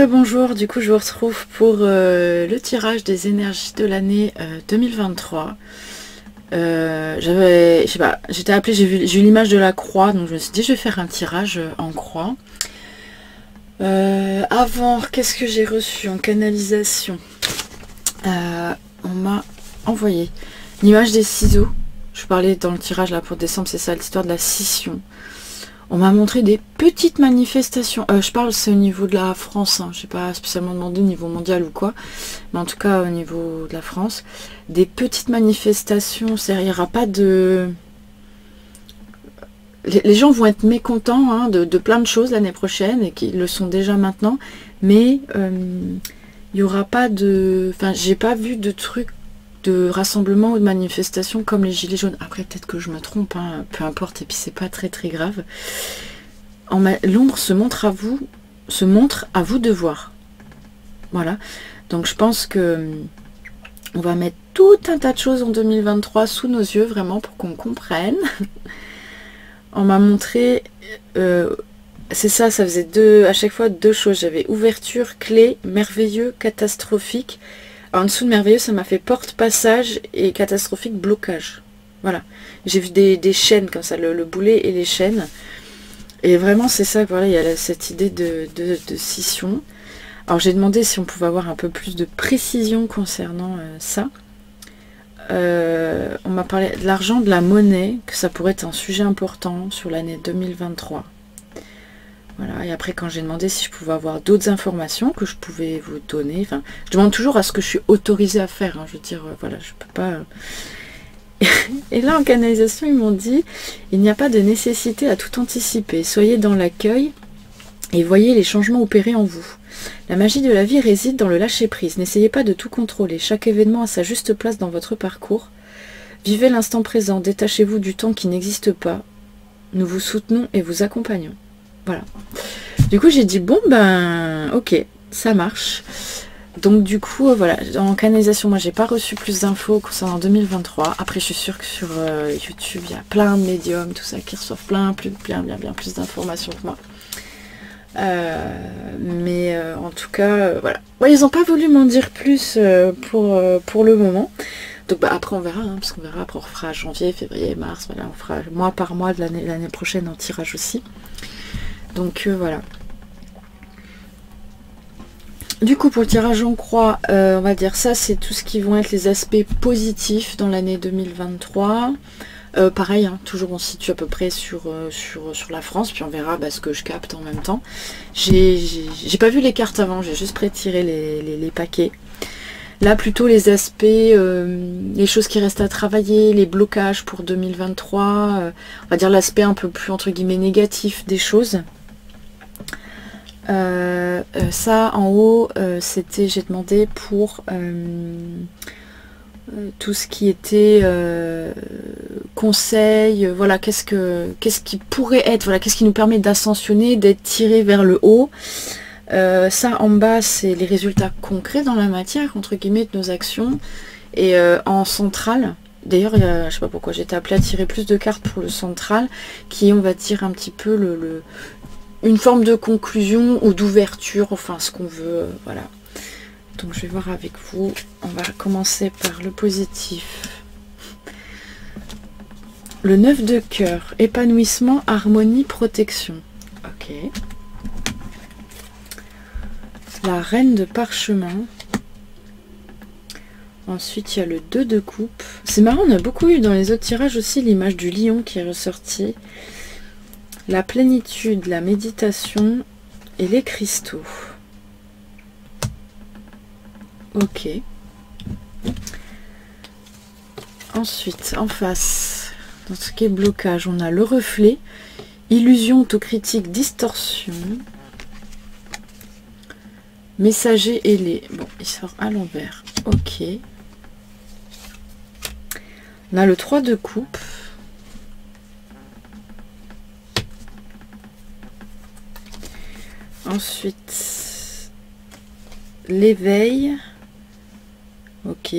Rebonjour, du coup je vous retrouve pour le tirage des énergies de l'année 2023. Je sais pas, j'étais appelée, j'ai eu l'image de la croix, donc je me suis dit je vais faire un tirage en croix. Avant, qu'est-ce que j'ai reçu en canalisation? On m'a envoyé l'image des ciseaux. Je parlais dans le tirage là pour décembre, c'est ça l'histoire de la scission. On m'a montré des petites manifestations. Je parle, c'est au niveau de la France. Hein. Je n'ai pas spécialement demandé au niveau mondial ou quoi. Mais en tout cas, au niveau de la France. Des petites manifestations. Il n'y aura pas de... Les gens vont être mécontents hein, de plein de choses l'année prochaine. Et qu'ils le sont déjà maintenant. Mais il n'y aura pas de... Enfin, j'ai pas vu de trucs de rassemblement ou de manifestation comme les gilets jaunes. Après peut-être que je me trompe, hein, peu importe, et puis c'est pas très grave. L'ombre se montre à vous de voir. Voilà. Donc je pense que on va mettre tout un tas de choses en 2023 sous nos yeux, vraiment pour qu'on comprenne. On m'a montré c'est ça faisait à chaque fois deux choses. J'avais ouverture, clé, merveilleux, catastrophique. En dessous de merveilleux, ça m'a fait porte-passage et catastrophique, blocage. Voilà. J'ai vu des chaînes comme ça, le boulet et les chaînes. Et vraiment, c'est ça, voilà, il y a cette idée de scission. Alors, j'ai demandé si on pouvait avoir un peu plus de précision concernant ça. On m'a parlé de l'argent, de la monnaie, que ça pourrait être un sujet important sur l'année 2023. Voilà, et après quand j'ai demandé si je pouvais avoir d'autres informations que je pouvais vous donner, enfin, je demande toujours à ce que je suis autorisée à faire, hein, je veux dire, voilà, je peux pas... Et là en canalisation, ils m'ont dit, il n'y a pas de nécessité à tout anticiper, soyez dans l'accueil et voyez les changements opérés en vous. La magie de la vie réside dans le lâcher-prise, n'essayez pas de tout contrôler, chaque événement a sa juste place dans votre parcours. Vivez l'instant présent, détachez-vous du temps qui n'existe pas, nous vous soutenons et vous accompagnons. Voilà. Du coup, j'ai dit, bon, ben, ok, ça marche. Donc, du coup, voilà, en canalisation, moi, j'ai pas reçu plus d'infos concernant 2023. Après, je suis sûre que sur YouTube, il y a plein de médiums, tout ça, qui reçoivent bien plus d'informations que moi. Mais en tout cas, voilà. Ouais, ils n'ont pas voulu m'en dire plus pour le moment. Donc, bah, après, on verra, hein, parce qu'on verra. Après, on fera janvier, février, mars. Voilà, on fera mois par mois de l'année prochaine en tirage aussi. Donc voilà. Du coup pour le tirage en croix, on va dire ça c'est tout ce qui vont être les aspects positifs dans l'année 2023. Pareil, hein, toujours on se situe à peu près sur la France, puis on verra ce que je capte en même temps. J'ai pas vu les cartes avant, j'ai juste pré-tiré les paquets. Là plutôt les aspects, les choses qui restent à travailler, les blocages pour 2023, on va dire l'aspect un peu plus entre guillemets négatif des choses. Ça en haut c'était, j'ai demandé pour tout ce qui était conseil, voilà, qu'est-ce qui pourrait être, voilà, qu'est-ce qui nous permet d'ascensionner, d'être tiré vers le haut. Ça en bas c'est les résultats concrets dans la matière entre guillemets de nos actions. Et en centrale, d'ailleurs je sais pas pourquoi j'étais appelée à tirer plus de cartes pour le central, qui est on va dire un petit peu une forme de conclusion ou d'ouverture, enfin ce qu'on veut, voilà. Donc je vais voir avec vous, on va commencer par le positif. Le 9 de cœur, épanouissement, harmonie, protection. Ok. La reine de parchemin. Ensuite il y a le 2 de coupe. C'est marrant, on a beaucoup eu dans les autres tirages aussi l'image du lion qui est ressortie. La plénitude, la méditation et les cristaux. Ok. Ensuite, en face, dans ce qui est blocage, on a le reflet, illusion, autocritique, distorsion, messager ailé. Bon, il sort à l'envers. Ok. On a le 3 de coupe. Ensuite, l'éveil, ok,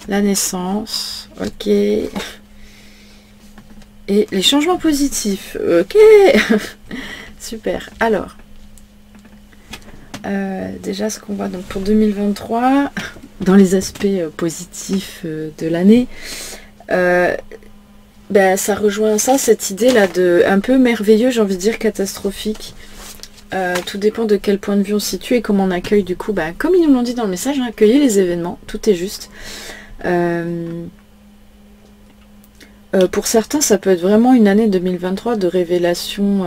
la naissance, ok, et les changements positifs, ok, super. Alors, déjà ce qu'on voit donc pour 2023, dans les aspects positifs de l'année, ça rejoint ça, cette idée là de un peu merveilleux, j'ai envie de dire catastrophique. Tout dépend de quel point de vue on se situe et comment on accueille du coup, comme ils nous l'ont dit dans le message, hein, accueillir les événements, tout est juste. Pour certains, ça peut être vraiment une année 2023 de révélation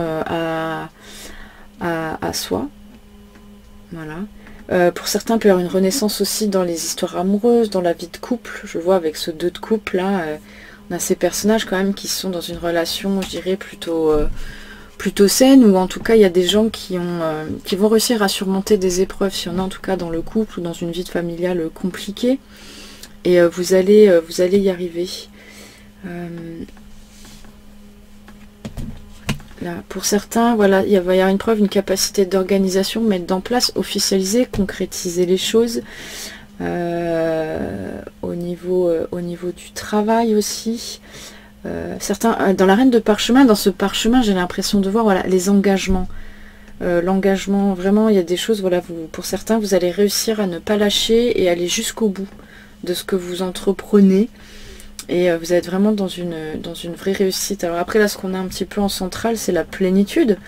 à soi. Voilà. Pour certains, il peut y avoir une renaissance aussi dans les histoires amoureuses, dans la vie de couple. Je vois avec ce 2 de couple là, on a ces personnages quand même qui sont dans une relation, je dirais, plutôt saine, ou en tout cas il y a des gens qui vont réussir à surmonter des épreuves, si on est en tout cas dans le couple ou dans une vie familiale compliquée, et vous allez y arriver. Là, pour certains, voilà, il va y avoir une preuve, une capacité d'organisation, mettre en place, officialiser, concrétiser les choses. Au niveau du travail aussi. Certains, dans la reine de parchemin, dans ce parchemin, j'ai l'impression de voir, voilà, les engagements. L'engagement, vraiment, il y a des choses, voilà, pour certains, vous allez réussir à ne pas lâcher et aller jusqu'au bout de ce que vous entreprenez. Et vous êtes vraiment dans une vraie réussite. Alors après, là, ce qu'on a un petit peu en centrale, c'est la plénitude.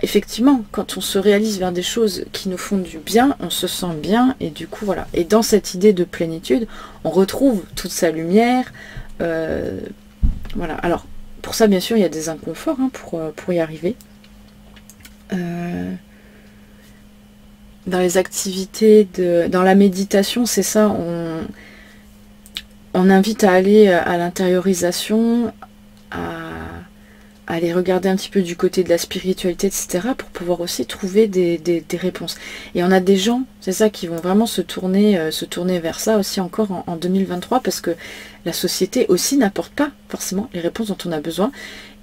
Effectivement, quand on se réalise vers des choses qui nous font du bien, on se sent bien, et du coup, voilà. Et dans cette idée de plénitude, on retrouve toute sa lumière. Voilà. Alors, pour ça, bien sûr, il y a des inconforts hein, pour y arriver. Dans les activités, dans la méditation, c'est ça, on invite à aller à l'intériorisation, à aller regarder un petit peu du côté de la spiritualité, etc., pour pouvoir aussi trouver des réponses. Et on a des gens, c'est ça, qui vont vraiment se tourner vers ça aussi encore en 2023, parce que la société aussi n'apporte pas forcément les réponses dont on a besoin.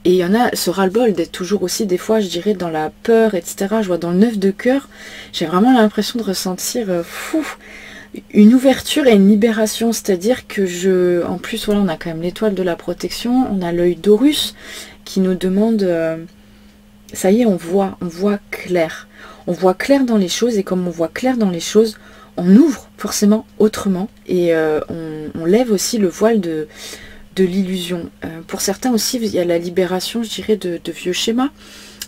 Et il y en a ce ras-le-bol d'être toujours aussi, des fois, je dirais, dans la peur, etc. Je vois dans le 9 de cœur, j'ai vraiment l'impression de ressentir une ouverture et une libération, c'est-à-dire que en plus, voilà, on a quand même l'étoile de la protection, on a l'œil d'Horus qui nous demande, ça y est, on voit clair. On voit clair dans les choses, et comme on voit clair dans les choses, on ouvre forcément autrement, et on lève aussi le voile de l'illusion. Pour certains aussi, il y a la libération, je dirais, de vieux schémas,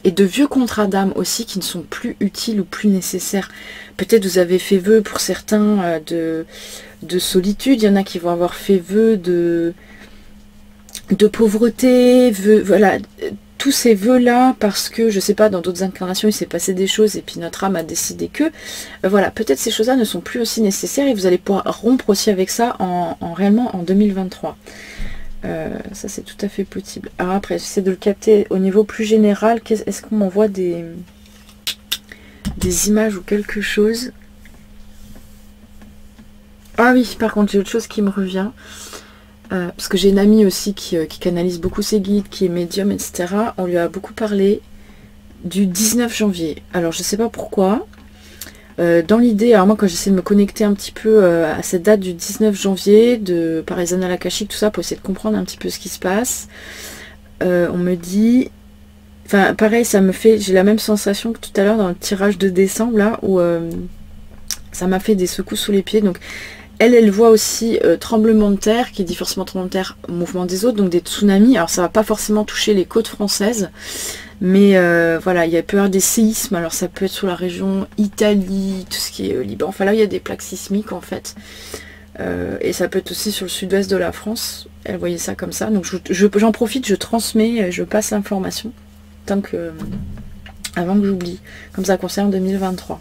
et de vieux contrats d'âme aussi qui ne sont plus utiles ou plus nécessaires. Peut-être vous avez fait vœu pour certains de solitude, il y en a qui vont avoir fait vœu de pauvreté, voilà, tous ces vœux-là, parce que, je sais pas, dans d'autres incarnations, il s'est passé des choses, et puis notre âme a décidé que, voilà, peut-être ces choses-là ne sont plus aussi nécessaires, et vous allez pouvoir rompre aussi avec ça réellement en 2023. Ça, c'est tout à fait possible. Alors après, j'essaie de le capter au niveau plus général. Est-ce qu'on m'envoie des images ou quelque chose? Ah oui, par contre, j'ai autre chose qui me revient. Parce que j'ai une amie aussi qui canalise beaucoup ses guides, qui est médium, etc. On lui a beaucoup parlé du 19 janvier. Alors, je sais pas pourquoi. Dans l'idée, alors moi quand j'essaie de me connecter un petit peu à cette date du 19 janvier, par les annales akashiques, tout ça, pour essayer de comprendre un petit peu ce qui se passe, on me dit, enfin pareil, ça me fait, j'ai la même sensation que tout à l'heure dans le tirage de décembre, là, où ça m'a fait des secousses sous les pieds. Donc elle voit aussi tremblement de terre, qui dit forcément tremblement de terre, mouvement des autres, donc des tsunamis. Alors ça va pas forcément toucher les côtes françaises, mais voilà, il peut y avoir des séismes. Alors ça peut être sur la région Italie, tout ce qui est Liban, enfin là il y a des plaques sismiques en fait, et ça peut être aussi sur le sud-ouest de la France. Elle voyait ça comme ça, donc j'en profite, je transmets, je passe l'information avant que j'oublie, comme ça concerne 2023.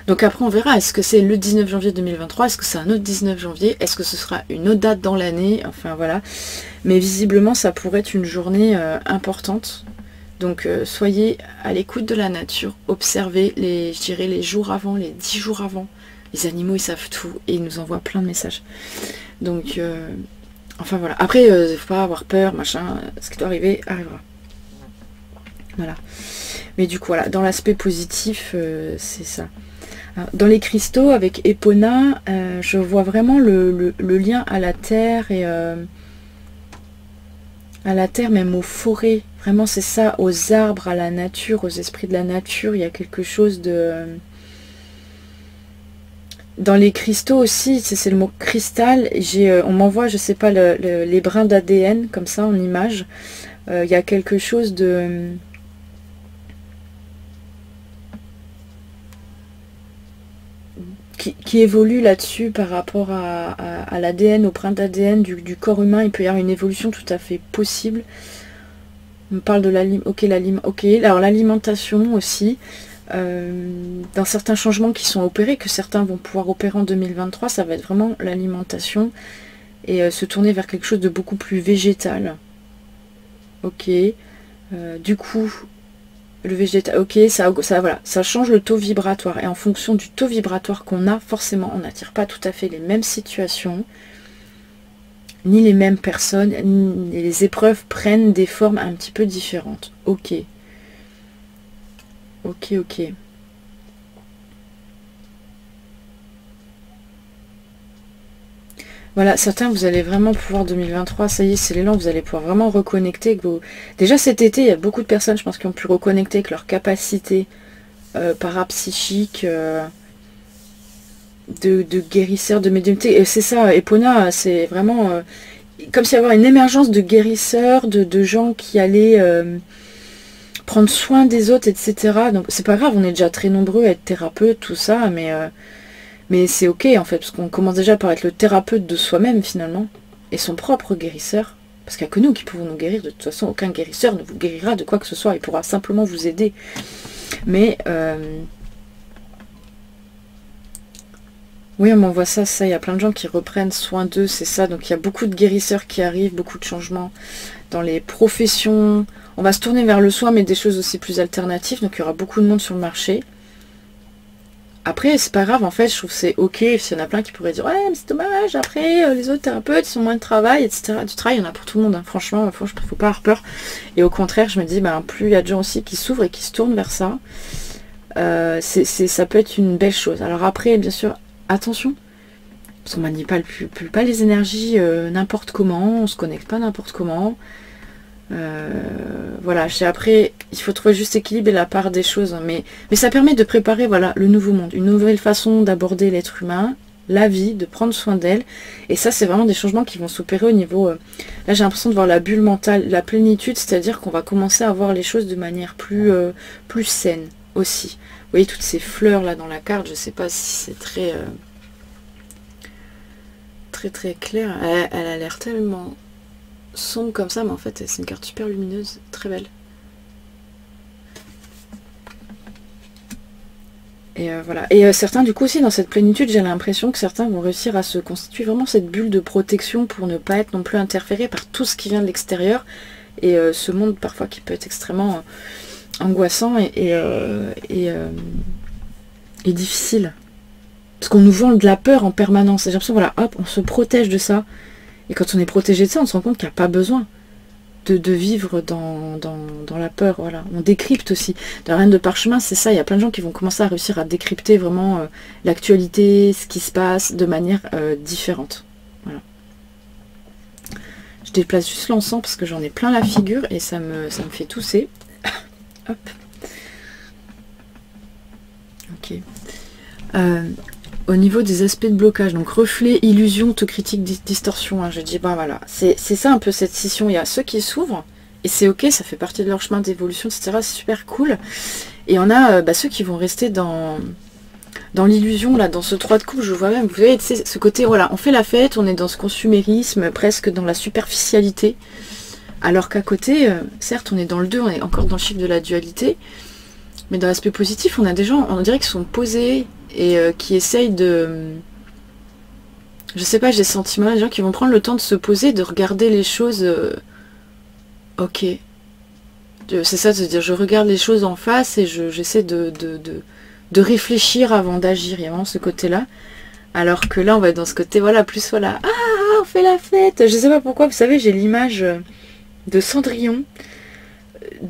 Donc après on verra, est-ce que c'est le 19 janvier 2023, est-ce que c'est un autre 19 janvier, est-ce que ce sera une autre date dans l'année, enfin voilà. Mais visiblement ça pourrait être une journée importante. Donc soyez à l'écoute de la nature, observez je dirais les jours avant, les 10 jours avant. Les animaux ils savent tout et ils nous envoient plein de messages. Donc enfin voilà. Après il ne faut pas avoir peur, machin, ce qui doit arriver, arrivera. Voilà. Mais du coup voilà, dans l'aspect positif, c'est ça. Alors, dans les cristaux avec Epona, je vois vraiment le lien à la terre et à la terre, même aux forêts. Vraiment c'est ça, aux arbres, à la nature, aux esprits de la nature. Il y a quelque chose de Dans les cristaux aussi, c'est le mot cristal. On m'envoie, je sais pas, les brins d'ADN, comme ça, en image. Il y a quelque chose de... qui évolue là-dessus par rapport à l'ADN, au brin d'ADN du corps humain. Il peut y avoir une évolution tout à fait possible. On parle de l'alimentation aussi. Dans certains changements qui sont opérés, que certains vont pouvoir opérer en 2023, ça va être vraiment l'alimentation et se tourner vers quelque chose de beaucoup plus végétal. Ok. Du coup, le végétal, ok, voilà, ça change le taux vibratoire. Et en fonction du taux vibratoire qu'on a, forcément, on n'attire pas tout à fait les mêmes situations, ni les mêmes personnes, ni les épreuves prennent des formes un petit peu différentes. Ok. Ok, ok. Voilà, certains, vous allez vraiment pouvoir, 2023, ça y est, c'est l'élan, vous allez pouvoir vraiment reconnecter. Déjà cet été, il y a beaucoup de personnes, je pense, qui ont pu reconnecter avec leur capacité parapsychique, de guérisseur, de médiumnité. Et c'est ça, Epona, c'est vraiment comme s'il y avait une émergence de guérisseurs, de gens qui allaient prendre soin des autres, etc. Donc c'est pas grave, on est déjà très nombreux à être thérapeutes, tout ça, mais c'est ok en fait, parce qu'on commence déjà par être le thérapeute de soi-même finalement, et son propre guérisseur. Parce qu'il n'y a que nous qui pouvons nous guérir, de toute façon aucun guérisseur ne vous guérira de quoi que ce soit, il pourra simplement vous aider. Mais oui, on m'envoie ça, il y a plein de gens qui reprennent soin d'eux, c'est ça, donc il y a beaucoup de guérisseurs qui arrivent, beaucoup de changements dans les professions. On va se tourner vers le soin, mais des choses aussi plus alternatives, donc il y aura beaucoup de monde sur le marché. Après, c'est pas grave, en fait, je trouve que c'est ok, s'il y en a plein qui pourraient dire « Ouais, mais c'est dommage, après, les autres thérapeutes, ils ont moins de travail, etc. » Du travail, il y en a pour tout le monde, hein. Franchement, faut pas avoir peur. Et au contraire, je me dis, plus il y a de gens aussi qui s'ouvrent et qui se tournent vers ça, ça peut être une belle chose. Alors après, bien sûr, attention, parce qu'on manipule pas les énergies n'importe comment, on se connecte pas n'importe comment. Voilà, après, il faut trouver juste équilibre et la part des choses, hein, mais ça permet de préparer, voilà, le nouveau monde, une nouvelle façon d'aborder l'être humain, la vie, de prendre soin d'elle, et ça, c'est vraiment des changements qui vont s'opérer au niveau, là, j'ai l'impression de voir la bulle mentale, la plénitude, c'est-à-dire qu'on va commencer à voir les choses de manière plus saine, aussi. Vous voyez, toutes ces fleurs, là, dans la carte, je sais pas si c'est très clair, elle a l'air tellement sombre comme ça, mais en fait c'est une carte super lumineuse, très belle. Et voilà. Et certains, du coup, aussi dans cette plénitude, j'ai l'impression que certains vont réussir à se constituer vraiment cette bulle de protection pour ne pas être non plus interféré par tout ce qui vient de l'extérieur. Et ce monde parfois qui peut être extrêmement angoissant et difficile. Parce qu'on nous vend de la peur en permanence. J'ai l'impression, voilà, hop, on se protège de ça. Et quand on est protégé de ça, on se rend compte qu'il n'y a pas besoin de vivre dans la peur. Voilà. On décrypte aussi. Dans la Reine de Parchemin, c'est ça. Il y a plein de gens qui vont commencer à réussir à décrypter vraiment l'actualité, ce qui se passe de manière différente. Voilà. Je déplace juste l'encens parce que j'en ai plein la figure et ça me fait tousser. Hop. Ok. Au niveau des aspects de blocage, donc reflet, illusion, autocritique, distorsion, hein, je dis, voilà, c'est ça un peu cette scission. Il y a ceux qui s'ouvrent, et c'est ok, ça fait partie de leur chemin d'évolution, etc. C'est super cool. Et on a ceux qui vont rester dans l'illusion, là, dans ce 3 de coupe, je vois même, vous voyez, ce côté, voilà, on fait la fête, on est dans ce consumérisme, presque dans la superficialité, alors qu'à côté, certes, on est dans le 2, on est encore dans le chiffre de la dualité, mais dans l'aspect positif, on a des gens, on dirait qu'ils sont posés, et qui essayent de... Je sais pas, j'ai ce sentiment, des gens qui vont prendre le temps de se poser, de regarder les choses... ok. C'est ça, de se dire, je regarde les choses en face et j'essaie de réfléchir avant d'agir. Il y a vraiment ce côté-là. Alors que là, on va être dans ce côté, voilà, plus voilà, ah, on fait la fête. Je sais pas pourquoi, vous savez, j'ai l'image de Cendrillon.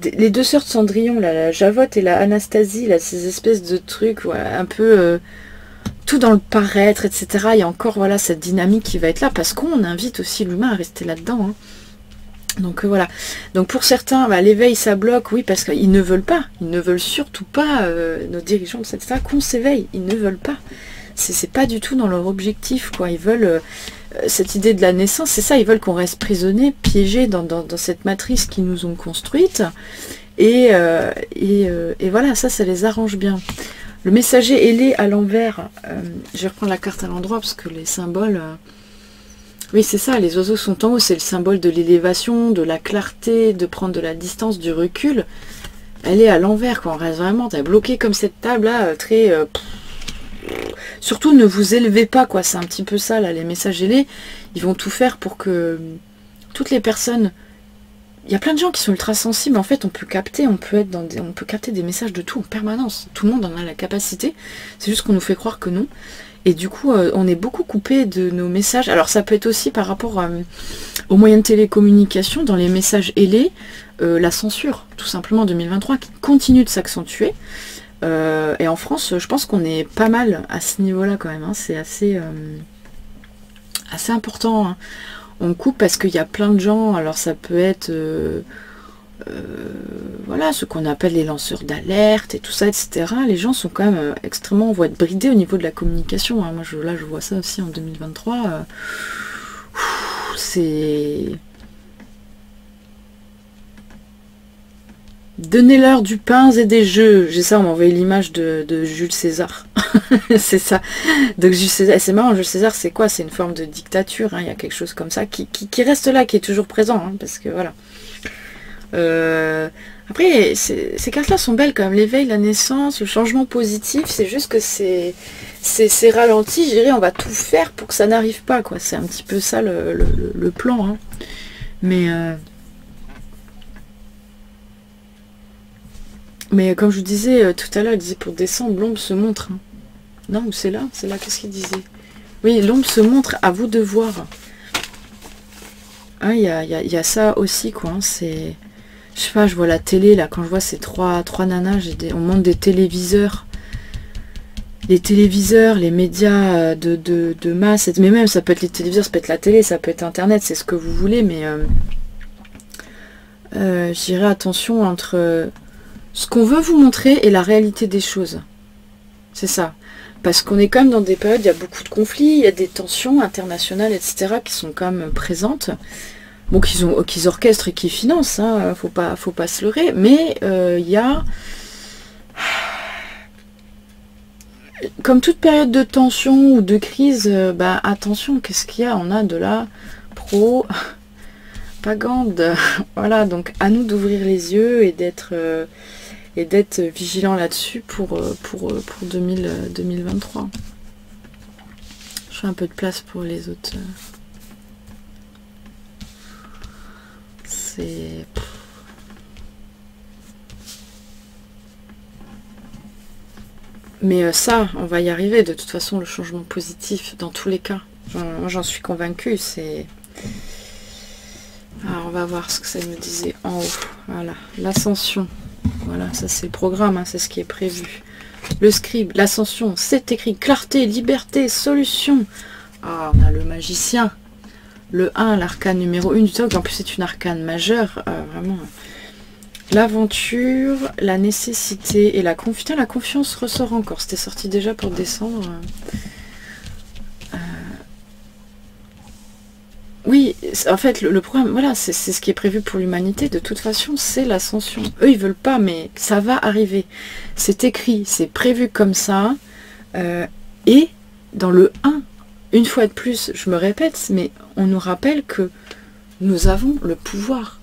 Les deux sœurs de Cendrillon, là, la Javotte et la Anastasie, là, ces espèces de trucs, voilà, un peu tout dans le paraître, etc. Il y a encore, voilà, cette dynamique qui va être là, parce qu'on invite aussi l'humain à rester là-dedans. Hein. Donc voilà. Donc pour certains, l'éveil, ça bloque, oui, parce qu'ils ne veulent pas. Ils ne veulent surtout pas, nos dirigeants, etc., qu'on s'éveille. Ils ne veulent pas. c'est pas du tout dans leur objectif, quoi. Ils veulent cette idée de la naissance, c'est ça, ils veulent qu'on reste prisonnier, piégé dans cette matrice qu'ils nous ont construite. Et voilà, ça les arrange bien. Le messager ailé à l'envers, je vais reprendre la carte à l'endroit parce que les symboles... oui, c'est ça, les oiseaux sont en haut, c'est le symbole de l'élévation, de la clarté, de prendre de la distance, du recul. Elle est à l'envers, quoi. On reste vraiment, t'es bloqué comme cette table-là, très... surtout, ne vous élevez pas, quoi. C'est un petit peu ça, là, les messages ailés. Ils vont tout faire pour que toutes les personnes... Il y a plein de gens qui sont ultra sensibles, en fait, on peut capter, on peut capter des messages de tout en permanence. Tout le monde en a la capacité, c'est juste qu'on nous fait croire que non. Et du coup, on est beaucoup coupé de nos messages. Alors ça peut être aussi par rapport aux moyens de télécommunication, dans les messages ailés, la censure, tout simplement, 2023, qui continue de s'accentuer. Et en France, je pense qu'on est pas mal à ce niveau-là quand même, hein. C'est assez important, hein. On coupe parce qu'il y a plein de gens, alors ça peut être voilà, ce qu'on appelle les lanceurs d'alerte et tout ça, etc. Les gens sont quand même extrêmement, vont être bridés au niveau de la communication, hein. Moi là je vois ça aussi en 2023. C'est... Donnez-leur du pain et des jeux. J'ai ça, on m'a envoyé l'image de Jules César. C'est ça. Donc Jules César, c'est marrant, Jules César, c'est quoi? C'est une forme de dictature, hein. Il y a quelque chose comme ça qui reste là, qui est toujours présent, hein, parce que voilà. Après, ces cartes-là sont belles quand même. L'éveil, la naissance, le changement positif, c'est juste que c'est ralenti. Je dirais, on va tout faire pour que ça n'arrive pas, quoi. C'est un petit peu ça le plan, hein. Mais comme je vous disais tout à l'heure, il disait pour décembre, l'ombre se montre, hein. Non, ou c'est là, qu'est-ce qu'il disait? Oui, l'ombre se montre, à vous de voir. Hein, il y a ça aussi, quoi, hein. C'est... Je sais pas, je vois la télé, là, quand je vois ces trois nanas, on monte des téléviseurs. Les téléviseurs, les médias de masse, mais même, ça peut être les téléviseurs, ça peut être la télé, ça peut être Internet, c'est ce que vous voulez, mais je dirais attention entre ce qu'on veut vous montrer et la réalité des choses. C'est ça. Parce qu'on est quand même dans des périodes, il y a beaucoup de conflits, il y a des tensions internationales, etc., qui sont quand même présentes. Bon, qu'ils orchestrent et qu'ils financent, hein, faut pas se leurrer, mais il y a... Comme toute période de tension ou de crise, attention, qu'est-ce qu'il y a? On a de la propagande. Voilà, donc à nous d'ouvrir les yeux et d'être vigilant là-dessus pour 2023. Je fais un peu de place pour les autres. C'est... Mais ça, on va y arriver. De toute façon, le changement positif, dans tous les cas. Moi, j'en suis convaincue. C'est... Alors, on va voir ce que ça nous disait en haut. Voilà, l'ascension. Voilà, ça c'est le programme, hein, c'est ce qui est prévu. Le scribe, l'ascension, c'est écrit clarté, liberté, solution. Ah, on a le magicien. Le 1, l'arcane numéro 1 du toc. En plus, c'est une arcane majeure. Vraiment. L'aventure, la nécessité et la confiance. La confiance ressort encore. C'était sorti déjà pour décembre. Oui, en fait, le programme, voilà, c'est ce qui est prévu pour l'humanité. De toute façon, c'est l'ascension. Eux, ils veulent pas, mais ça va arriver. C'est écrit, c'est prévu comme ça. Et dans le 1, une fois de plus, je me répète, mais on nous rappelle que nous avons le pouvoir.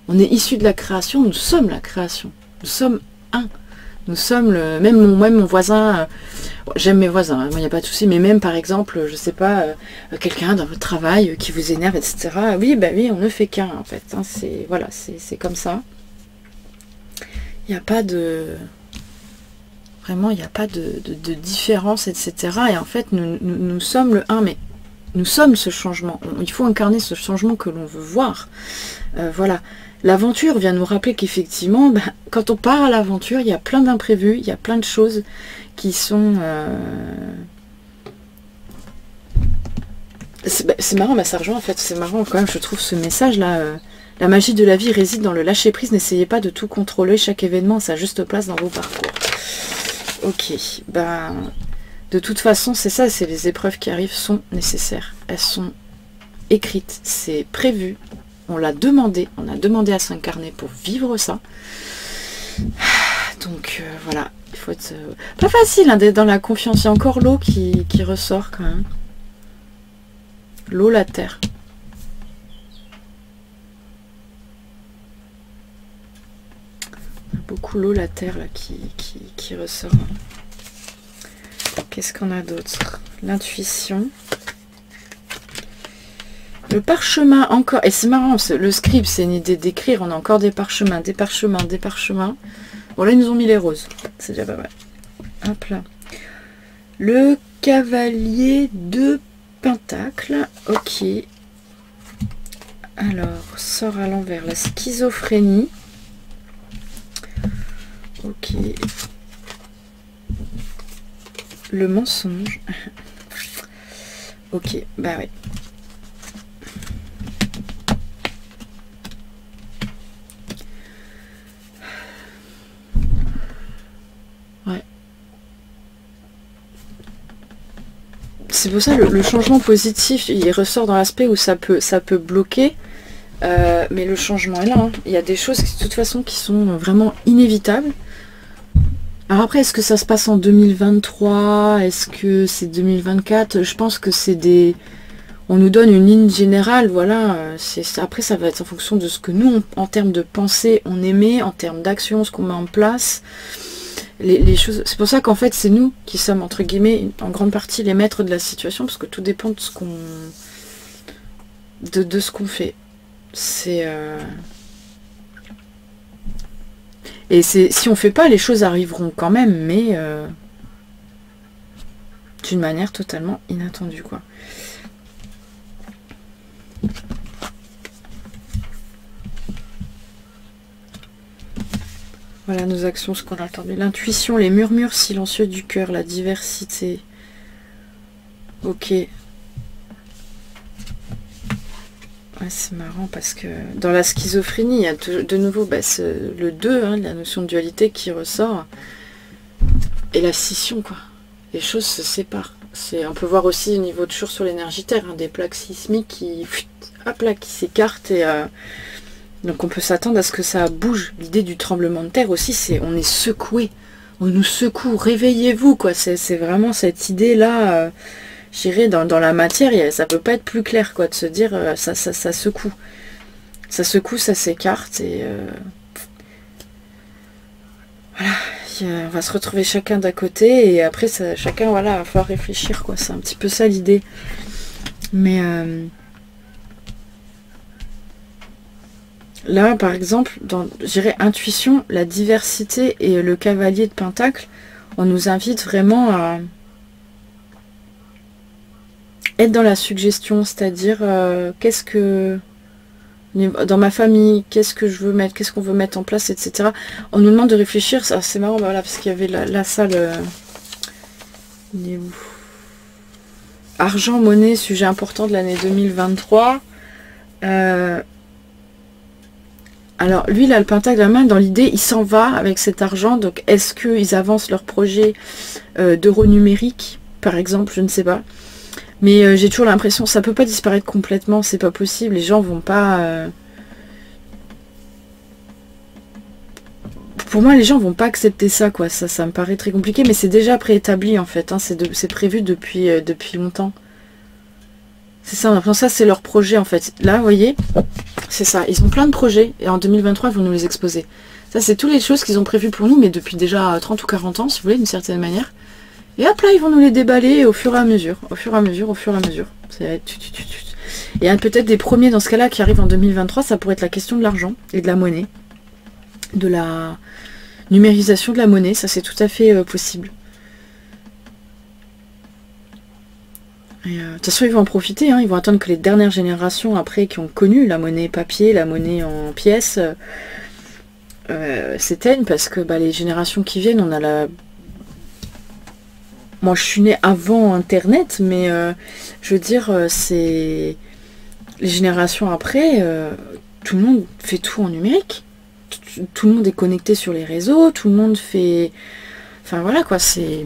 On est issu de la création, nous sommes la création. Nous sommes un. Nous sommes le... Même mon voisin... J'aime mes voisins, hein, il n'y a pas de souci, mais même par exemple, je sais pas, quelqu'un dans votre travail qui vous énerve, etc. Oui, oui, on ne fait qu'un en fait. Hein, voilà, c'est comme ça. Il n'y a pas de... Vraiment, il n'y a pas de différence, etc. Et en fait, nous sommes le un, mais nous sommes ce changement. Il faut incarner ce changement que l'on veut voir. Voilà. L'aventure vient nous rappeler qu'effectivement, quand on part à l'aventure, il y a plein d'imprévus, il y a plein de choses qui sont... C'est marrant, ça rejoint en fait, c'est marrant quand même, je trouve ce message-là. La magie de la vie réside dans le lâcher-prise, n'essayez pas de tout contrôler, chaque événement a sa juste place dans vos parcours. Ok, De toute façon, c'est ça, c'est les épreuves qui arrivent sont nécessaires. Elles sont écrites, c'est prévu. On l'a demandé, on a demandé à s'incarner pour vivre ça. Donc voilà, il faut être... pas facile hein, d'être dans la confiance. Il y a encore l'eau qui ressort quand même. L'eau, la terre. Il y a beaucoup l'eau, la terre là, qui ressort. Qu'est-ce qu'on a d'autre? L'intuition. Le parchemin encore, et c'est marrant, le scribe c'est une idée d'écrire, on a encore des parchemins, des parchemins, des parchemins. Bon là ils nous ont mis les roses, c'est déjà pas mal. Hop là. Le cavalier de Pentacle, ok. Alors, sort à l'envers, la schizophrénie. Ok. Le mensonge. Ok, bah ouais. C'est pour ça le changement positif, il ressort dans l'aspect où ça peut bloquer, mais le changement est là. Hein. Il y a des choses de toute façon qui sont vraiment inévitables. Alors après, est-ce que ça se passe en 2023? Est-ce que c'est 2024? Je pense que c'est des... On nous donne une ligne générale, voilà. Après, ça va être en fonction de ce que nous, en termes de pensée, on émet, en termes d'action, ce qu'on met en place. Les choses, c'est pour ça qu'en fait c'est nous qui sommes entre guillemets en grande partie les maîtres de la situation, parce que tout dépend de ce qu'on de ce qu'on fait. C'est et c'est si on fait pas, les choses arriveront quand même, mais d'une manière totalement inattendue quoi. Voilà nos actions, ce qu'on a entendu. L'intuition, les murmures silencieux du cœur, la diversité. Ok. Ouais, c'est marrant parce que dans la schizophrénie, il y a de nouveau bah, le 2, hein, la notion de dualité qui ressort. Et la scission, quoi. Les choses se séparent. On peut voir aussi au niveau de toujours sur l'énergie terre, hein, des plaques sismiques qui, hop là, qui s'écartent et... Donc on peut s'attendre à ce que ça bouge. L'idée du tremblement de terre aussi, c'est on est secoué. On nous secoue, réveillez-vous, quoi. C'est vraiment cette idée-là, je dirais, dans la matière, ça peut pas être plus clair, quoi, de se dire, ça secoue. Ça secoue, ça s'écarte, et... voilà, on va se retrouver chacun d'un côté, et après, chacun, voilà, va falloir réfléchir, quoi. C'est un petit peu ça l'idée. Mais... là, par exemple, dans, je dirais, intuition, la diversité et le cavalier de Pentacle, on nous invite vraiment à être dans la suggestion, c'est-à-dire, qu'est-ce que, dans ma famille, qu'est-ce que je veux mettre, qu'est-ce qu'on veut mettre en place, etc. On nous demande de réfléchir, c'est marrant, bah voilà, parce qu'il y avait la salle, il est où? Argent, monnaie, sujet important de l'année 2023. Alors, lui, il a le pentacle à la main. Dans l'idée, il s'en va avec cet argent. Donc, est-ce qu'ils avancent leur projet d'euro numérique, par exemple? Je ne sais pas. Mais j'ai toujours l'impression, ça peut pas disparaître complètement. C'est pas possible. Les gens vont pas... Pour moi, les gens vont pas accepter ça, quoi. Ça me paraît très compliqué. Mais c'est déjà préétabli, en fait. Hein. C'est prévu depuis longtemps. C'est ça, ça c'est leur projet en fait. Là, vous voyez, c'est ça. Ils ont plein de projets et en 2023, ils vont nous les exposer. Ça, c'est toutes les choses qu'ils ont prévues pour nous, mais depuis déjà 30 ou 40 ans, si vous voulez, d'une certaine manière. Et hop là, ils vont nous les déballer au fur et à mesure. Au fur et à mesure, au fur et à mesure. Ça va être... Et peut-être des premiers dans ce cas-là qui arrivent en 2023, ça pourrait être la question de l'argent et de la monnaie. De la numérisation de la monnaie, ça c'est tout à fait possible. Et, de toute façon, ils vont en profiter, hein, ils vont attendre que les dernières générations après qui ont connu la monnaie papier, la monnaie en pièces, s'éteignent parce que bah, les générations qui viennent, on a la... Moi, je suis née avant Internet, mais je veux dire, c'est... Les générations après, tout le monde fait tout en numérique. Tout le monde est connecté sur les réseaux, tout le monde fait... Enfin, voilà, quoi, c'est...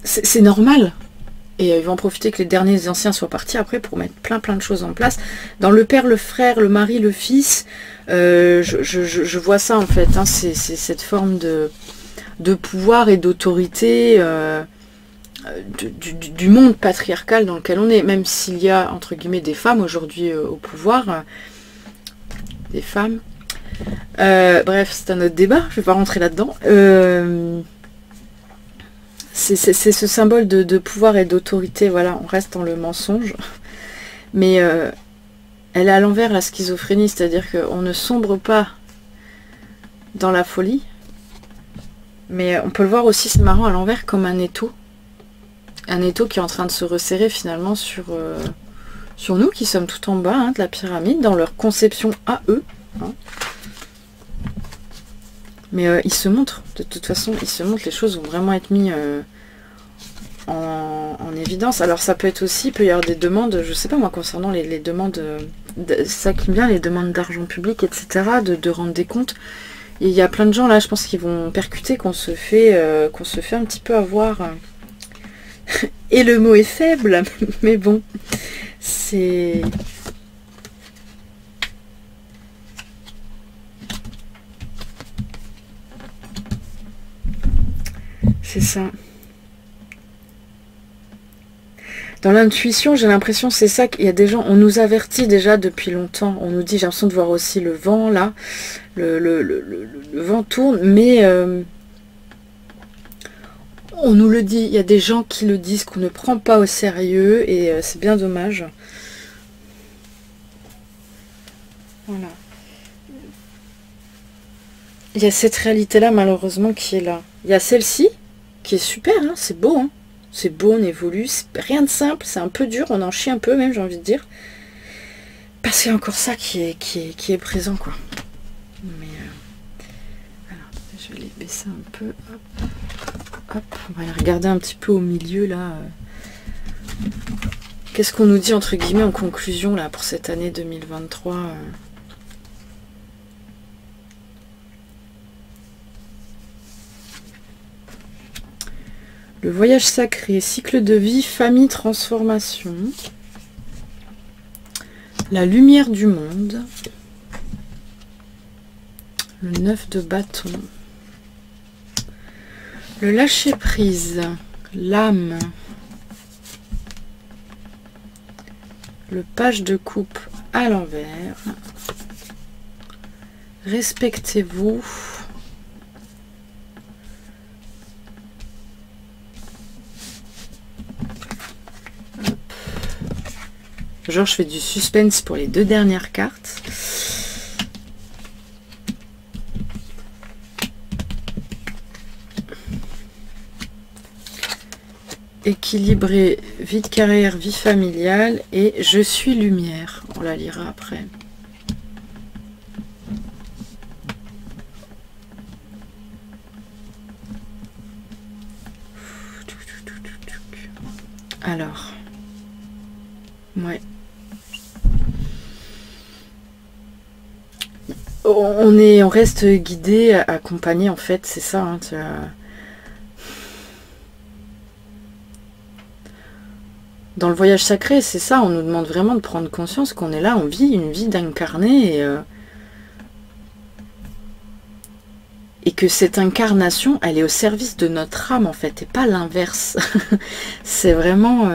c'est normal. Et ils vont en profiter que les derniers anciens soient partis après pour mettre plein de choses en place. Dans le père, le frère, le mari, le fils, je vois ça en fait. Hein, c'est cette forme de pouvoir et d'autorité du monde patriarcal dans lequel on est. Même s'il y a, entre guillemets, des femmes aujourd'hui au pouvoir. Des femmes. Bref, c'est un autre débat. Je ne vais pas rentrer là-dedans. C'est ce symbole de pouvoir et d'autorité, voilà, on reste dans le mensonge. Mais elle est à l'envers, la schizophrénie, c'est-à-dire qu'on ne sombre pas dans la folie, mais on peut le voir aussi, c'est marrant, à l'envers, comme un étau. Un étau qui est en train de se resserrer finalement sur nous, qui sommes tout en bas hein, de la pyramide, dans leur conception à eux. Hein. Mais ils se montrent, de toute façon, ils se montrent, les choses vont vraiment être mises en évidence. Alors ça peut être aussi, il peut y avoir des demandes, je sais pas moi, concernant les demandes, ça qui me vient, les demandes d'argent public, etc., de rendre des comptes. Et il y a plein de gens là, je pense, qui vont percuter, qu'on se fait un petit peu avoir. Et le mot est faible, mais bon, c'est... C'est ça. Dans l'intuition, j'ai l'impression, c'est ça qu'il y a des gens, on nous avertit déjà depuis longtemps, on nous dit, j'ai l'impression de voir aussi le vent là, le vent tourne, mais on nous le dit, il y a des gens qui le disent, qu'on ne prend pas au sérieux, et c'est bien dommage. Voilà. Il y a cette réalité-là, malheureusement, qui est là. Il y a celle-ci, qui est super, hein, c'est beau, hein. C'est beau, on évolue, c'est rien de simple, c'est un peu dur, on en chie un peu même, j'ai envie de dire. Parce qu'il y a encore ça qui est présent, quoi. Mais, alors, je vais les baisser un peu, hop, hop, on va aller regarder un petit peu au milieu, là. Qu'est-ce qu'on nous dit, entre guillemets, en conclusion, là, pour cette année 2023 Le voyage sacré, cycle de vie, famille, transformation. La lumière du monde. Le 9 de bâton. Le lâcher prise. L'âme. Le page de coupe à l'envers. Respectez-vous. Genre, je fais du suspense pour les deux dernières cartes. Équilibré, vie de carrière, vie familiale. Et je suis lumière. On la lira après. Alors. Ouais. On reste guidé, accompagné en fait, c'est ça. Hein, dans le voyage sacré, c'est ça, on nous demande vraiment de prendre conscience qu'on est là, on vit une vie d'incarné et que cette incarnation, elle est au service de notre âme en fait, et pas l'inverse. C'est vraiment...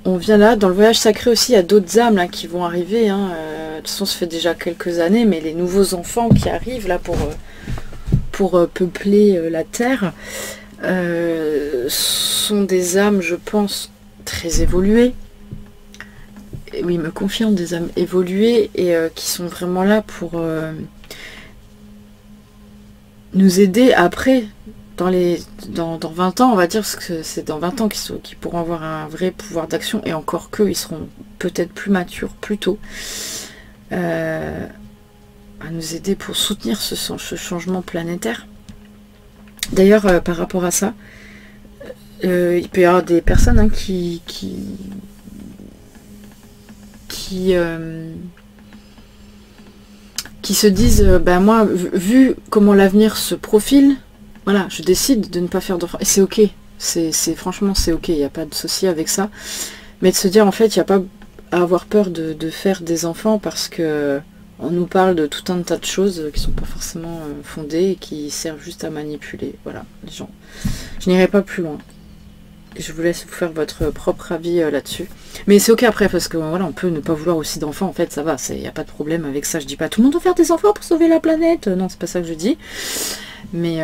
On vient là, dans le voyage sacré aussi, il y a d'autres âmes là, qui vont arriver. Hein. De toute façon, ça fait déjà quelques années, mais les nouveaux enfants qui arrivent là pour peupler la Terre sont des âmes, je pense, très évoluées. Et oui, me confirme, des âmes évoluées et qui sont vraiment là pour nous aider après. Dans 20 ans, on va dire, parce que c'est dans 20 ans qu'ils pourront avoir un vrai pouvoir d'action, et encore qu'eux, ils seront peut-être plus matures, plus tôt, à nous aider pour soutenir ce changement planétaire. D'ailleurs, par rapport à ça, il peut y avoir des personnes hein, qui qui se disent, ben moi, vu comment l'avenir se profile, voilà, je décide de ne pas faire d'enfants. Et c'est ok, franchement c'est ok, il n'y a pas de souci avec ça. Mais de se dire, en fait, il n'y a pas à avoir peur de faire des enfants parce que on nous parle de tout un tas de choses qui sont pas forcément fondées et qui servent juste à manipuler, voilà, les gens. Je n'irai pas plus loin. Je vous laisse vous faire votre propre avis là-dessus. Mais c'est ok après, parce que voilà, on peut ne pas vouloir aussi d'enfants, en fait, ça va, il n'y a pas de problème avec ça. Je dis pas tout le monde doit faire des enfants pour sauver la planète. Non, c'est pas ça que je dis. Mais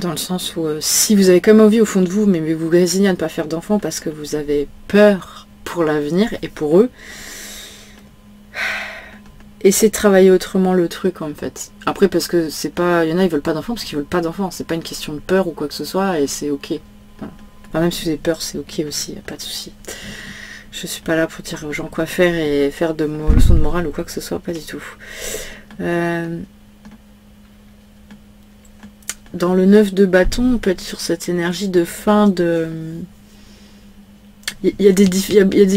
dans le sens où si vous avez comme envie au fond de vous, mais vous résignez à ne pas faire d'enfants parce que vous avez peur pour l'avenir et pour eux, essayez de travailler autrement le truc en fait. Après parce que c'est pas, il y en a ils veulent pas d'enfants parce qu'ils veulent pas d'enfants, c'est pas une question de peur ou quoi que ce soit et c'est ok. Voilà. Enfin, même si vous avez peur c'est ok aussi, y a pas de souci. Je suis pas là pour dire aux gens quoi faire et faire de leçons de morale ou quoi que ce soit, pas du tout. Dans le 9 de bâton, on peut être sur cette énergie de fin de... Il y a des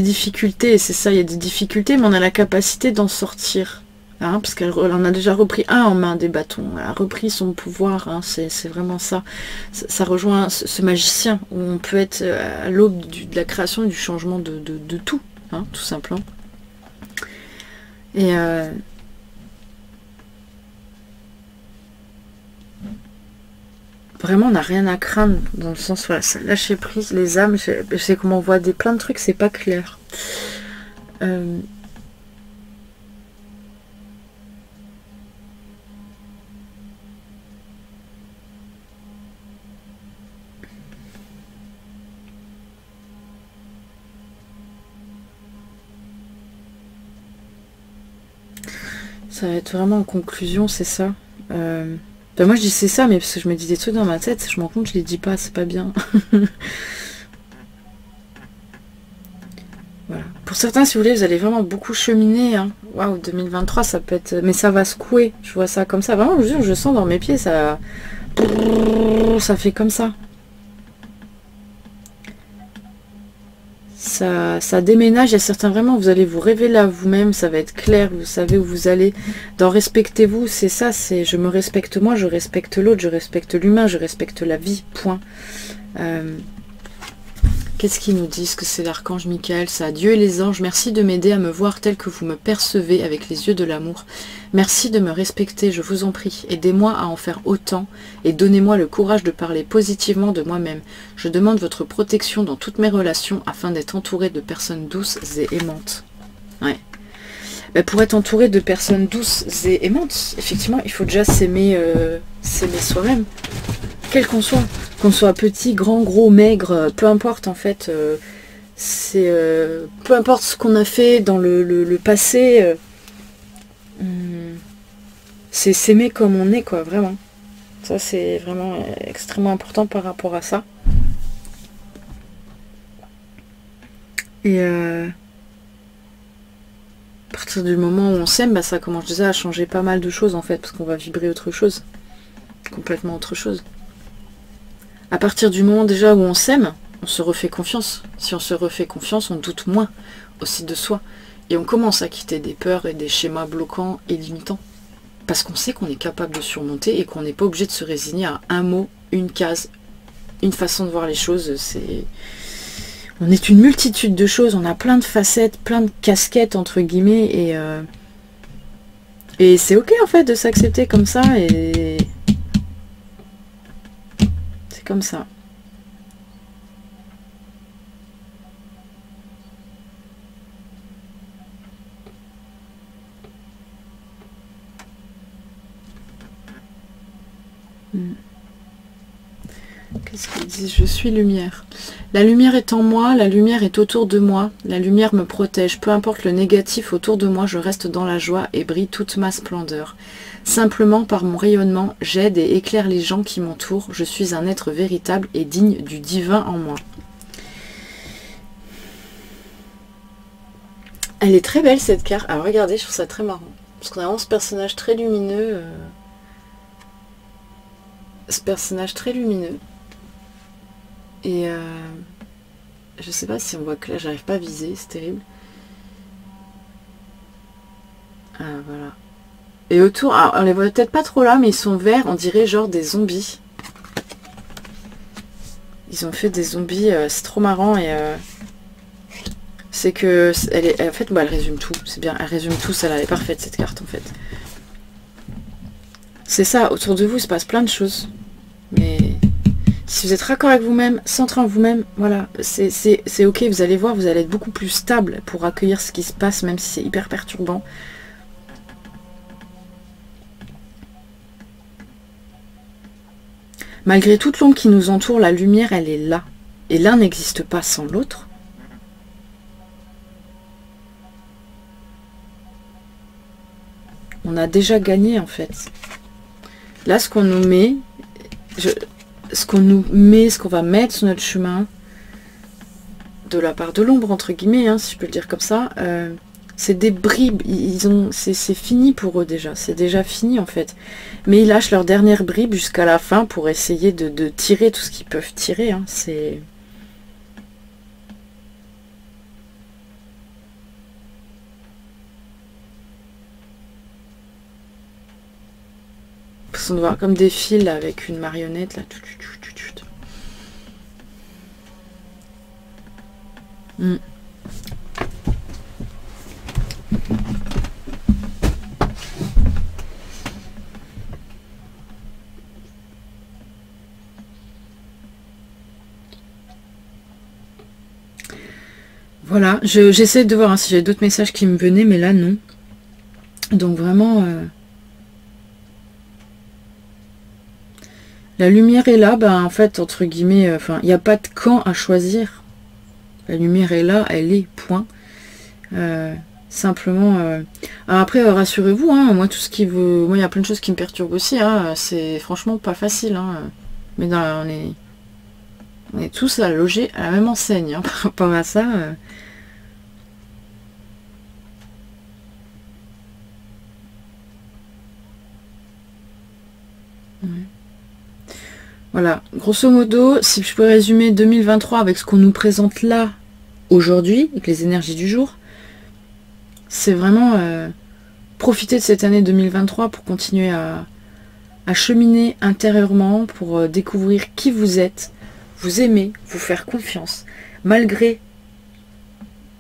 difficultés, et c'est ça, il y a des difficultés, mais on a la capacité d'en sortir. Hein, parce qu'elle en a déjà repris un en main des bâtons, elle a repris son pouvoir, hein, c'est vraiment ça. Ça rejoint ce magicien, où on peut être à l'aube de la création et du changement de tout, hein, tout simplement. Et... vraiment, on n'a rien à craindre, dans le sens, voilà, lâcher prise, les âmes, je sais comment on voit plein de trucs, c'est pas clair. Ça va être vraiment en conclusion, c'est ça. Ben moi je dis c'est ça, mais parce que je me dis des trucs dans ma tête, je me rends compte que je les dis pas, c'est pas bien. Voilà. Pour certains, si vous voulez, vous allez vraiment beaucoup cheminer. Hein. Waouh, 2023, ça peut être... Mais ça va secouer, je vois ça comme ça. Vraiment, je vous jure, je sens dans mes pieds, ça fait comme ça. Ça déménage, il y a certains vraiment, vous allez vous révéler à vous-même, ça va être clair, vous savez où vous allez. Dans respectez-vous, c'est ça, c'est je me respecte moi, je respecte l'autre, je respecte l'humain, je respecte la vie, point. Qu'est-ce qu'ils nous disent que c'est l'archange Michael, ça, Dieu et les anges, merci de m'aider à me voir tel que vous me percevez avec les yeux de l'amour. Merci de me respecter, je vous en prie. Aidez-moi à en faire autant et donnez-moi le courage de parler positivement de moi-même. Je demande votre protection dans toutes mes relations afin d'être entourée de personnes douces et aimantes. Ouais. Ben, pour être entouré de personnes douces et aimantes, effectivement, il faut déjà s'aimer soi-même. Quel qu'on soit petit, grand, gros, maigre, peu importe en fait, peu importe ce qu'on a fait dans le passé, c'est s'aimer comme on est, quoi, vraiment. Ça, c'est vraiment extrêmement important par rapport à ça. Et à partir du moment où on s'aime, bah, ça commence déjà à changer pas mal de choses, en fait, parce qu'on va vibrer autre chose. Complètement autre chose. À partir du moment déjà où on s'aime, on se refait confiance. Si on se refait confiance, on doute moins aussi de soi. Et on commence à quitter des peurs et des schémas bloquants et limitants. Parce qu'on sait qu'on est capable de surmonter et qu'on n'est pas obligé de se résigner à un mot, une case, une façon de voir les choses. On est une multitude de choses, on a plein de facettes, plein de casquettes entre guillemets. Et c'est ok en fait de s'accepter comme ça. Et c'est comme ça. Qu'est-ce qu'ils disent? Je suis lumière. La lumière est en moi, la lumière est autour de moi, la lumière me protège. Peu importe le négatif autour de moi, je reste dans la joie et brille toute ma splendeur. Simplement par mon rayonnement, j'aide et éclaire les gens qui m'entourent. Je suis un être véritable et digne du divin en moi. Elle est très belle cette carte. Alors regardez, je trouve ça très marrant. Parce qu'on a vraiment ce personnage très lumineux. Ce personnage très lumineux. Et je sais pas si on voit que là, j'arrive pas à viser, c'est terrible. Voilà. Et autour, alors, on les voit peut-être pas trop là, mais ils sont verts, on dirait genre des zombies. Ils ont fait des zombies, c'est trop marrant. Et c'est que, en fait, bah, elle résume tout. C'est bien, elle résume tout, celle-là, elle est parfaite cette carte en fait. C'est ça, autour de vous, il se passe plein de choses. Mais si vous êtes raccord avec vous-même, centré en vous-même, voilà, c'est ok, vous allez voir, vous allez être beaucoup plus stable pour accueillir ce qui se passe, même si c'est hyper perturbant. Malgré toute l'ombre qui nous entoure, la lumière, elle est là. Et l'un n'existe pas sans l'autre. On a déjà gagné, en fait. Là, ce qu'on nous met, ce qu'on va mettre sur notre chemin, de la part de l'ombre, entre guillemets, hein, si je peux le dire comme ça, c'est des bribes. C'est fini pour eux déjà. C'est déjà fini, en fait. Mais ils lâchent leur dernière bribe jusqu'à la fin pour essayer de tirer tout ce qu'ils peuvent tirer. Hein. C'est... On doit voir comme des fils là, avec une marionnette là. Mm. Voilà, j'essaie de voir hein, si j'ai d'autres messages qui me venaient, mais là non. Donc vraiment... La lumière est là, ben en fait, entre guillemets, enfin, il n'y a pas de camp à choisir. La lumière est là, elle est, point. Simplement... Alors après, rassurez-vous, hein, moi, tout ce qui veut... Moi, il y a plein de choses qui me perturbent aussi, hein, c'est franchement pas facile, hein. Mais on est tous à loger à la même enseigne, hein, par rapport à ça. Ouais. Voilà, grosso modo, si je peux résumer 2023 avec ce qu'on nous présente là, aujourd'hui, avec les énergies du jour, c'est vraiment profiter de cette année 2023 pour continuer à cheminer intérieurement, pour découvrir qui vous êtes, vous aimer, vous faire confiance, malgré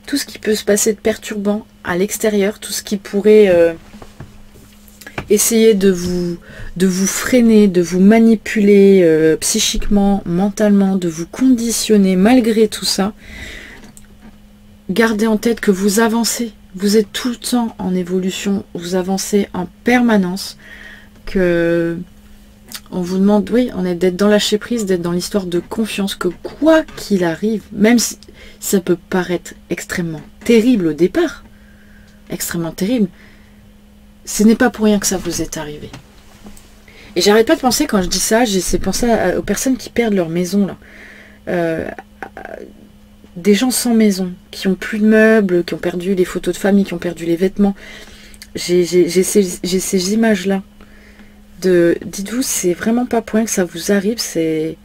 tout ce qui peut se passer de perturbant à l'extérieur, tout ce qui pourrait... essayer de vous freiner, de vous manipuler psychiquement, mentalement, de vous conditionner malgré tout ça. Gardez en tête que vous avancez. Vous êtes tout le temps en évolution. Vous avancez en permanence. Que on vous demande, oui, d'être dans lâcher prise, d'être dans l'histoire de confiance, que quoi qu'il arrive, même si ça peut paraître extrêmement terrible au départ, extrêmement terrible, ce n'est pas pour rien que ça vous est arrivé. Et j'arrête pas de penser, quand je dis ça, j'essaie de penser aux personnes qui perdent leur maison, là. Des gens sans maison, qui ont plus de meubles, qui ont perdu les photos de famille, qui ont perdu les vêtements. J'ai ces images-là. Dites-vous, c'est vraiment pas pour rien que ça vous arrive. Je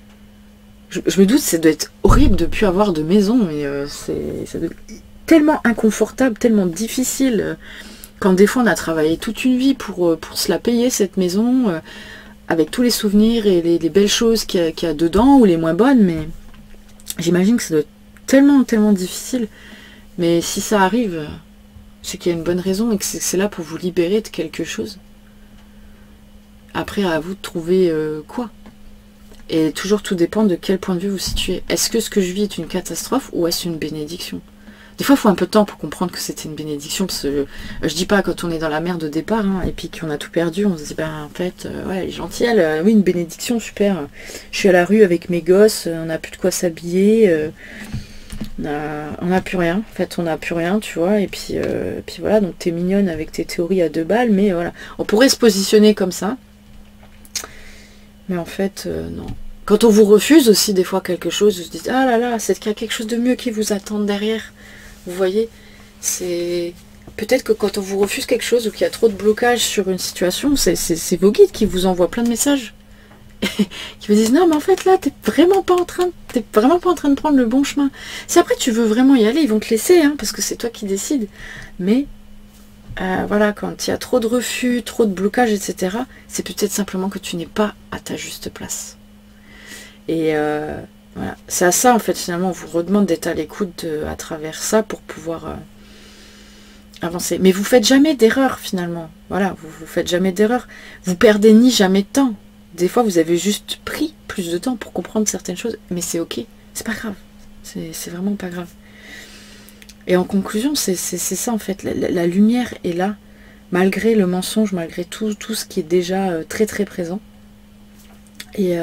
me doute, ça doit être horrible de ne plus avoir de maison, mais ça doit être tellement inconfortable, tellement difficile... Quand des fois on a travaillé toute une vie pour se la payer cette maison, avec tous les souvenirs et les belles choses qu'il y a dedans, ou les moins bonnes, mais j'imagine que ça doit être tellement, tellement difficile. Mais si ça arrive, c'est qu'il y a une bonne raison et que c'est là pour vous libérer de quelque chose. Après, à vous de trouver quoi. Et toujours tout dépend de quel point de vue vous situez. Est-ce que ce que je vis est une catastrophe ou est-ce une bénédiction ? Des fois, il faut un peu de temps pour comprendre que c'était une bénédiction, parce que je dis pas quand on est dans la merde au départ, hein, et puis qu'on a tout perdu, on se dit, ben en fait, ouais, elle est gentille, oui, une bénédiction, super. Je suis à la rue avec mes gosses, on n'a plus de quoi s'habiller, on n'a plus rien, en fait, on n'a plus rien, tu vois, et puis voilà, donc t'es mignonne avec tes théories à 2 balles, mais voilà, on pourrait se positionner comme ça, mais en fait, non. Quand on vous refuse aussi des fois quelque chose, vous se dites, ah là là, c'est qu'il y a quelque chose de mieux qui vous attend derrière. Vous voyez, c'est peut-être que quand on vous refuse quelque chose ou qu'il y a trop de blocage sur une situation, c'est vos guides qui vous envoient plein de messages. Qui vous disent, non mais en fait là, t'es vraiment pas en train de prendre le bon chemin. Si après tu veux vraiment y aller, ils vont te laisser, hein, parce que c'est toi qui décides. Mais Voilà, quand il y a trop de refus, trop de blocages, etc., c'est peut-être simplement que tu n'es pas à ta juste place. Et voilà, c'est à ça en fait finalement on vous redemande d'être à l'écoute à travers ça pour pouvoir avancer. Mais vous faites jamais d'erreur finalement. Voilà, vous faites jamais d'erreur. Vous perdez ni jamais de temps. Des fois vous avez juste pris plus de temps pour comprendre certaines choses, mais c'est ok, c'est pas grave. C'est vraiment pas grave. Et en conclusion, c'est ça en fait. La lumière est là, malgré le mensonge, malgré tout ce qui est déjà très très présent. Et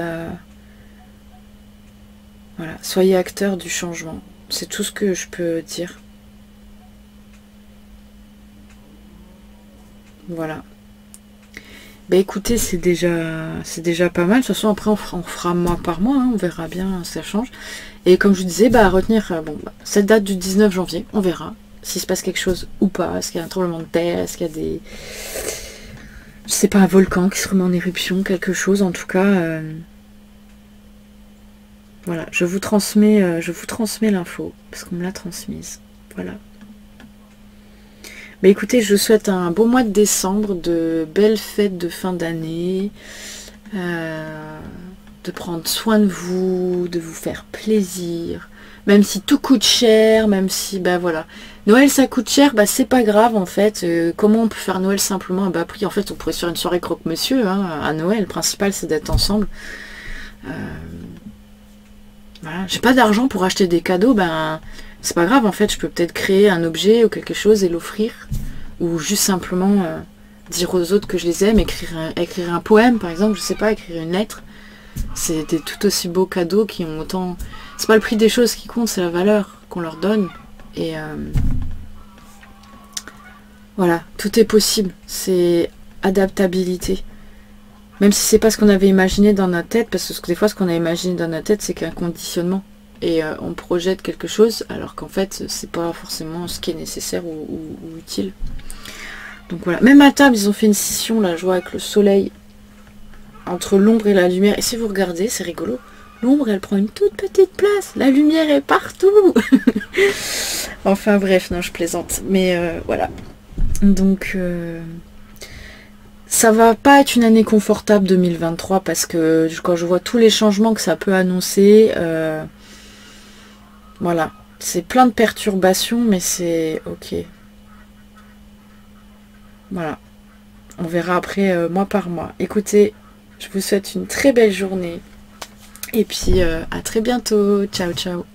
voilà, soyez acteurs du changement. C'est tout ce que je peux dire. Voilà. Bah écoutez, c'est déjà pas mal. De toute façon, après, on fera mois par mois. Hein, on verra bien, ça change. Et comme je vous disais, bah, à retenir cette date du 19 janvier. On verra s'il se passe quelque chose ou pas. Est-ce qu'il y a un tremblement de terre? Est-ce qu'il y a des... Je sais pas, un volcan qui se remet en éruption? Quelque chose, en tout cas. Voilà, je vous transmets l'info. Parce qu'on me l'a transmise. Voilà. Bah écoutez, je vous souhaite un beau mois de décembre, de belles fêtes de fin d'année, de prendre soin de vous faire plaisir, même si tout coûte cher, même si, bah voilà, Noël ça coûte cher, bah c'est pas grave en fait, comment on peut faire Noël simplement à bas prix? En fait, on pourrait se faire une soirée croque-monsieur, hein, à Noël, le principal c'est d'être ensemble. Voilà, j'ai pas d'argent pour acheter des cadeaux, ben... C'est pas grave, en fait, je peux peut-être créer un objet ou quelque chose et l'offrir. Ou juste simplement dire aux autres que je les aime, écrire un poème, par exemple, je sais pas, écrire une lettre. C'est des tout aussi beaux cadeaux qui ont autant... C'est pas le prix des choses qui compte, c'est la valeur qu'on leur donne. Et voilà, tout est possible. C'est adaptabilité. Même si c'est pas ce qu'on avait imaginé dans notre tête, parce que des fois, ce qu'on a imaginé dans notre tête, c'est qu'un conditionnement. Et on projette quelque chose alors qu'en fait c'est pas forcément ce qui est nécessaire ou utile. Donc voilà, même à table ils ont fait une scission là, je vois avec le soleil entre l'ombre et la lumière, et si vous regardez c'est rigolo, l'ombre elle prend une toute petite place, la lumière est partout. Enfin bref, non je plaisante, mais voilà, donc ça va pas être une année confortable 2023 parce que quand je vois tous les changements que ça peut annoncer, voilà, c'est plein de perturbations, mais c'est ok. Voilà, on verra après mois par mois. Écoutez, je vous souhaite une très belle journée. Et puis à très bientôt. Ciao, ciao.